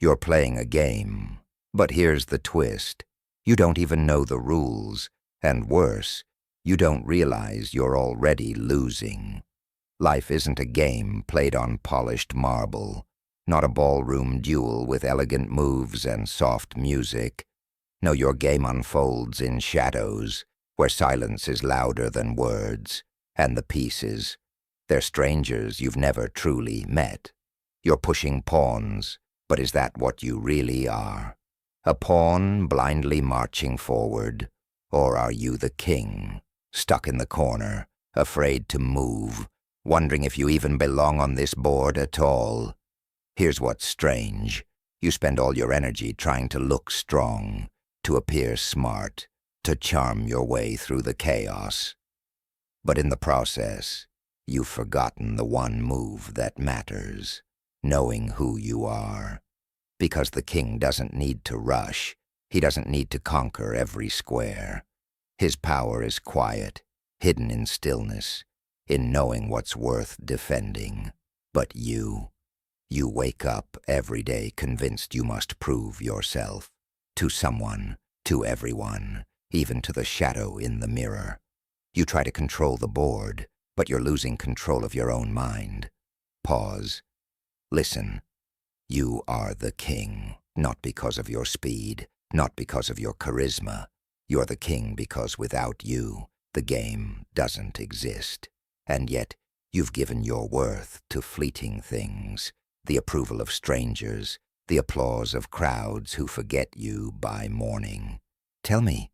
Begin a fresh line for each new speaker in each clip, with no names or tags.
You're playing a game, but here's the twist. You don't even know the rules, and worse, you don't realize you're already losing. Life isn't a game played on polished marble, not a ballroom duel with elegant moves and soft music. No, your game unfolds in shadows, where silence is louder than words, and the pieces, they're strangers you've never truly met. You're pushing pawns, but is that what you really are? A pawn blindly marching forward, or are you the king, stuck in the corner, afraid to move, wondering if you even belong on this board at all? Here's what's strange. You spend all your energy trying to look strong, to appear smart, to charm your way through the chaos. But in the process, you've forgotten the one move that matters, knowing who you are. Because the king doesn't need to rush. He doesn't need to conquer every square. His power is quiet, hidden in stillness, in knowing what's worth defending. But you wake up every day convinced you must prove yourself. To someone, to everyone, even to the shadow in the mirror. You try to control the board, but you're losing control of your own mind. Pause. Listen. You are the king, not because of your speed, not because of your charisma. You're the king because without you, the game doesn't exist. And yet, you've given your worth to fleeting things, the approval of strangers, the applause of crowds who forget you by morning. Tell me,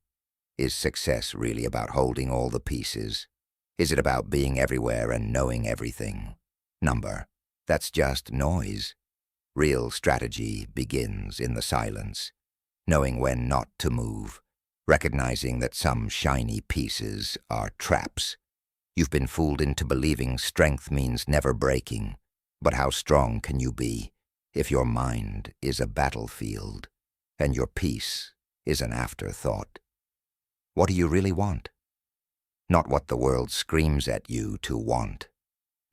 is success really about holding all the pieces? Is it about being everywhere and knowing everything? Number, that's just noise. Real strategy begins in the silence, knowing when not to move, recognizing that some shiny pieces are traps. You've been fooled into believing strength means never breaking, but how strong can you be if your mind is a battlefield and your peace is an afterthought? What do you really want? Not what the world screams at you to want.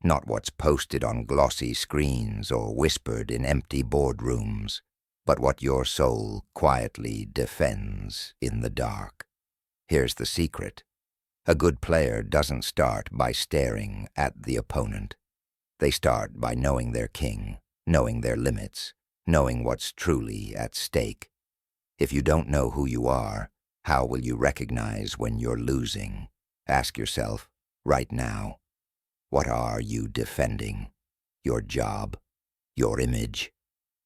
Not what's posted on glossy screens or whispered in empty boardrooms, but what your soul quietly defends in the dark. Here's the secret. A good player doesn't start by staring at the opponent. They start by knowing their king, knowing their limits, knowing what's truly at stake. If you don't know who you are, how will you recognize when you're losing? Ask yourself, right now, what are you defending? Your job? Your image?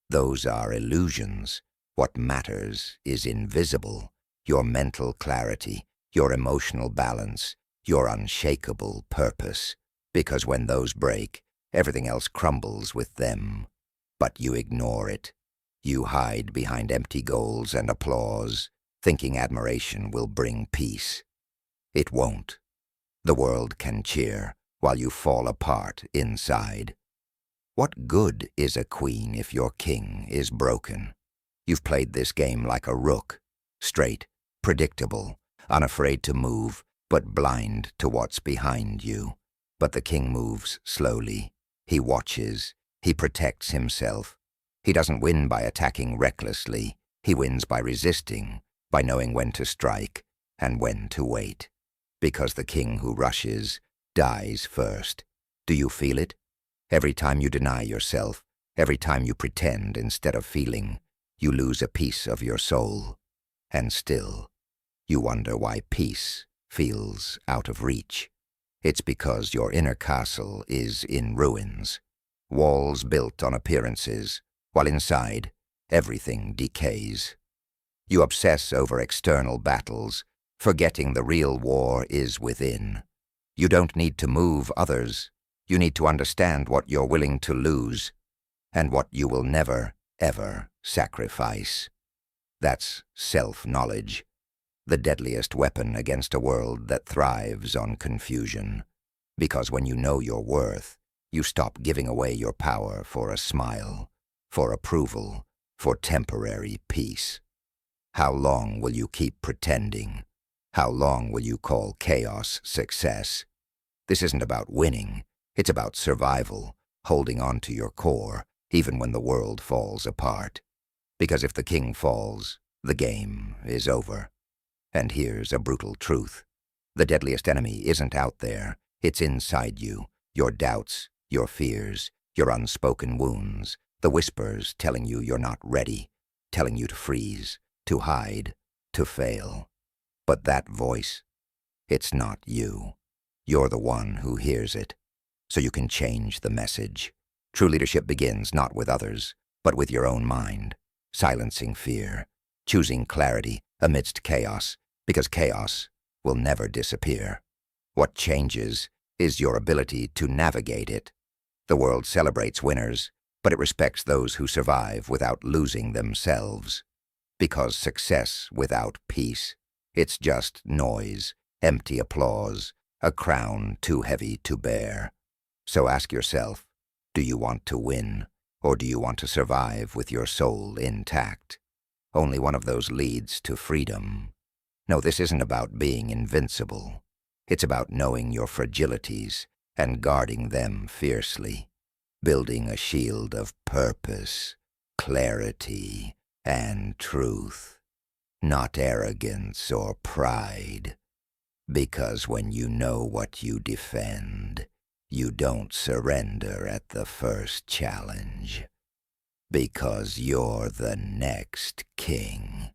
Those are illusions. What matters is invisible. Your mental clarity, your emotional balance, your unshakable purpose. Because when those break, everything else crumbles with them. But you ignore it. You hide behind empty goals and applause, thinking admiration will bring peace. It won't. The world can cheer while you fall apart inside. What good is a queen if your king is broken? You've played this game like a rook, straight, predictable, unafraid to move, but blind to what's behind you. But the king moves slowly. He watches. He protects himself. He doesn't win by attacking recklessly. He wins by resisting, by knowing when to strike and when to wait. Because the king who rushes dies first. Do you feel it? Every time you deny yourself, every time you pretend instead of feeling, you lose a piece of your soul. And still, you wonder why peace feels out of reach. It's because your inner castle is in ruins, walls built on appearances, while inside, everything decays. You obsess over external battles, forgetting the real war is within. You don't need to move others. You need to understand what you're willing to lose and what you will never, ever sacrifice. That's self-knowledge, the deadliest weapon against a world that thrives on confusion. Because when you know your worth, you stop giving away your power for a smile, for approval, for temporary peace. How long will you keep pretending? How long will you call chaos success? This isn't about winning. It's about survival, holding on to your core, even when the world falls apart. Because if the king falls, the game is over. And here's a brutal truth. The deadliest enemy isn't out there. It's inside you. Your doubts, your fears, your unspoken wounds, the whispers telling you you're not ready, telling you to freeze, to hide, to fail. But that voice, it's not you. You're the one who hears it. So you can change the message. True leadership begins not with others, but with your own mind, silencing fear, choosing clarity amidst chaos, because chaos will never disappear. What changes is your ability to navigate it. The world celebrates winners, but it respects those who survive without losing themselves. Because success without peace, it's just noise, empty applause, a crown too heavy to bear. So ask yourself, do you want to win, or do you want to survive with your soul intact? Only one of those leads to freedom. No, this isn't about being invincible. It's about knowing your fragilities and guarding them fiercely, building a shield of purpose, clarity, and truth, not arrogance or pride. Because when you know what you defend, you don't surrender at the first challenge. Because you're the next king.